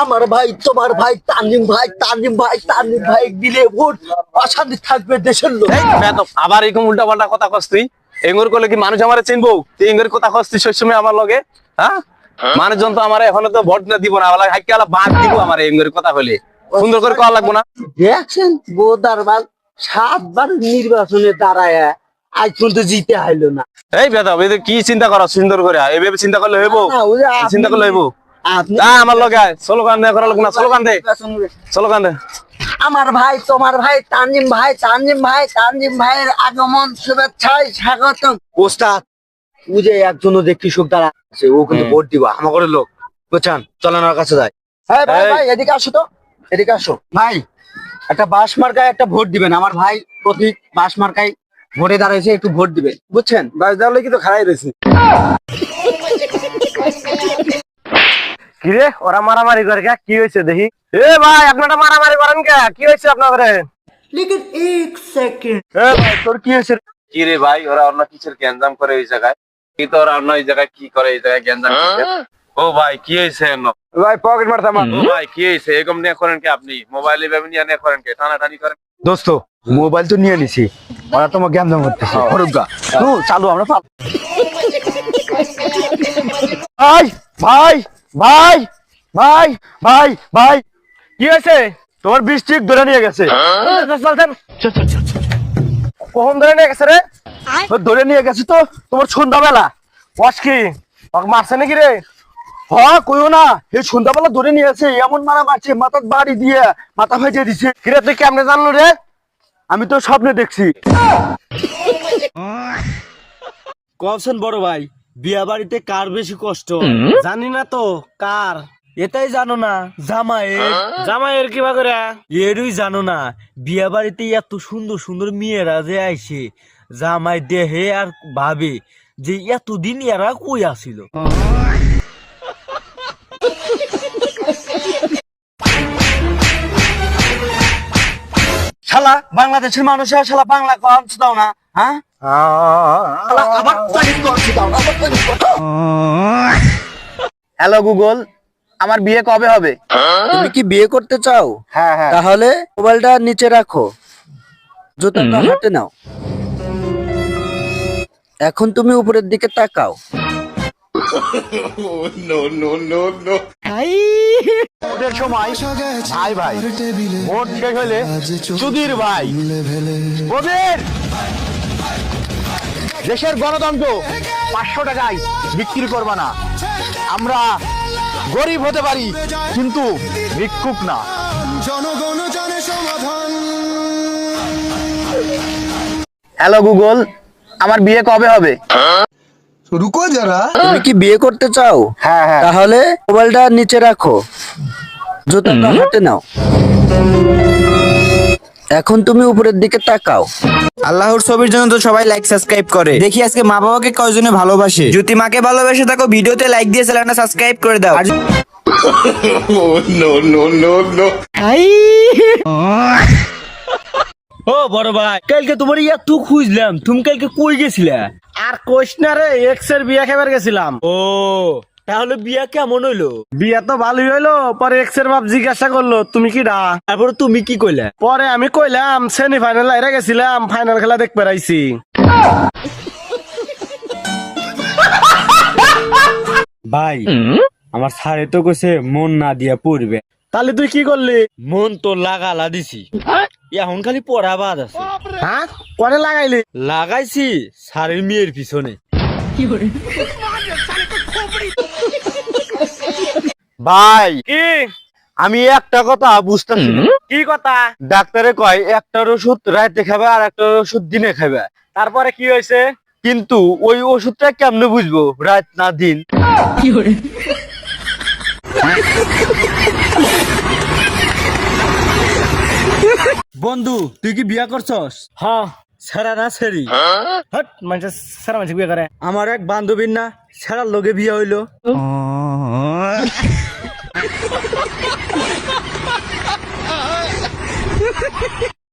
আমার ভাই, তোমার ভাই, তানজিম ভাই দিলে ভোট অশান্তি থাকবে দেশের লোক। আবার এরকম উল্টা পাল্টা কথা কস তুই। এঙ্গর করলে কি মানুষ আমারে চিনবো? তুই এঙ্গর কথা কস তুই সবসময় আমার লগে। হ্যাঁ, মানুষজন তো আমার এখনো তো ভোট না দিব না, হাইকালা বাদ দিব আমার এঙ্গর কথা হলে। সুন্দর করে কওয়া লাগবো না? দেখছেন বোদার বাল 7 বার নির্বাচনে দাঁড়ায় আজ পর্যন্ত জিতে হাইলো না। এই বেদব, এই কি চিন্তা করো সুন্দর করে? এইভাবে চিন্তা করলে হইব? চিন্তা করলে হইব? আমার লগে আয়, স্লোগান দে করা লাগবো না, স্লোগান দে, স্লোগান দে। আমার ভাই, তোমার ভাই, তানজিম ভাইয়ের আগমন শুভেচ্ছায় স্বাগতম। ওস্তাদ বুঝে একজনও যে কৃষক দ্বারা আছে, ও কিন্তু ভোট দিবা আমাদের লোক, বুঝছেন? চলেন ওর কাছে যাই। হ্যাঁ ভাই, ভাই এদিকে আসো তো, এদিকে আসো ভাই। একটা বাস মার্কায় একটা ভোট দিবেন। আমার ভাই প্রতীক বাস মার্কায় ভোটে দাঁড়াইছে, একটু ভোট দিবেন, বুঝছেন? বাস দাঁড়ালে কি তো খারাই রয়েছে। কিরে ওরা মারামারি করে কে? কি হয়েছে দেখি? এ ভাই, আপনারা মারামারি করেন কে? কি হয়েছে আপনাদের? লেকিন 1 সেকেন্ড। এ ভাই, তোর কি হয়েছে? কি রে ভাই, ওরা অন্য কিসের গ্যাঞ্জাম করে এই জায়গায়? কি তো ওরা অন্য এই জায়গায় কি করে? এই জায়গায় গ্যাঞ্জাম করে? ও ভাই, কি হয়েছে? ভাই পকেট মারতাম। ও ভাই, কি হয়েছে? এরকম নিয়ে করেন কি আপনি? মোবাইলে ভেবে নিয়ে করেন কি? টানাটানি করেন? দোস্ত মোবাইল তো নিয়ে নিছি, ওরা তোমার গ্যামজাম করতেছে। হরুগা চালু আমরা পাব। ভাই ভাই ভাই ভাই ভাই ভাই, কি হয়েছে? তোমার বৃষ্টিক ধরে নিয়ে গেছে। কখন ধরে নিয়ে গেছে রে? ধরে নিয়ে গেছে তো তোমার সন্ধ্যাবেলা। কি মারছে নাকি রে? হ্যাঁ কইও না, এই সন্ধ্যাবেলা ধরে নিয়ে গেছে, এমন মারা মারছে, মাথার বাড়ি দিয়ে মাথা ভেজে দিছে। কিরে তুই কেমনে জানলো রে? আমি তো স্বপ্নে দেখছি। কবছেন বড় ভাই, বিয়া বাড়িতে কার বেশি কষ্ট জানি না তো কার? এটাই জানো না জামাইয়ের কি করে? এরই জানো না, বিয়া বাড়িতে এত সুন্দর সুন্দর মেয়েরা যে আইছে, জামাই দেহে আর ভাবে যে এতদিন এরা কই আসিল। শালা বাংলাদেশের মানুষের শালা বাংলা কনস দাও না, হ্যাঁ? আবার কনস দাও, হ্যালো গুগল, আমার বিয়ে কবে হবে? তুমি কি বিয়ে করতে চাও? হ্যাঁ হ্যাঁ। তাহলে মোবাইলটা নিচে রাখো, জুতাটা হাতে নাও। এখন তুমি উপরের দিকে তাকাও। ভোটের সময় ভাই ভাই, ভোট শেষ হলে সুধীর ভাই, ওদের দেশের গণতন্ত্র 500 টাকায় বিক্রি করবা না। আমরা গরিব হতে পারি কিন্তু ভিক্ষুক না। জনগণ জানে সমাধান। হ্যালো গুগল, আমার বিয়ে কবে হবে? রুকো যারা। তুমি কি বিয়ে করতে চাও? হ্যাঁ হ্যাঁ। তাহলে মোবাইলটা নিচে রাখো, জুতাটা হাতে নাও। এখন তুমি উপরের দিকে তাকাও। আল্লাহর ছবির জন্য তো সবাই লাইক সাবস্ক্রাইব করে। দেখি আজকে মা বাবাকে কয়জনে ভালোবাসে। যদি মাকে ভালোবাসে থাকো ভিডিওতে লাইক দিয়ে চ্যানেলটা সাবস্ক্রাইব করে দাও। ও বড় ভাই, কালকে তোমার এত খুঁজলাম, তুমি কালকে কই গেছিলা? আর কোশ না রে, এক্স এর বিয়া খাবার গেছিলাম। ও তাহলে বিয়া কেমন হইলো? বিয়া তো ভালোই হইলো। পরে এক্স এর বাপ জিজ্ঞাসা করলো তুমি কি ডা, তারপরে তুমি কি কইলা? পরে আমি কইলাম সেমি ফাইনাল আইরা গেছিলাম, ফাইনাল খেলা দেখতে পারাইছি। ভাই আমার স্যারে তো কইছে মন না দিয়া পড়বে। তাহলে তুই কি করলি? মন তো লাগালা দিছি, এখন খালি পড়া বাদ আছে। হ্যাঁ পরে লাগাইলি? লাগাইছি স্যারের মেয়ের পিছনে। ভাই কি আমি একটা কথা বুঝতেছি না। কি কথা? ডাক্তারে কয় একটার ওষুধ রাতে খাবে আর একটার ওষুধ দিনে খাবে, তারপরে কি হয়েছে? কিন্তু ওই ওষুধটা কেমনে বুঝবো রাত না দিন? বন্ধু তুই কি বিয়া করছস? হ্যাঁ সারা না সেরি হট মানে সারা মানুষ বিয়ে করে। আমার এক বান্ধবীর না সারার লগে বিয়ে হইলো।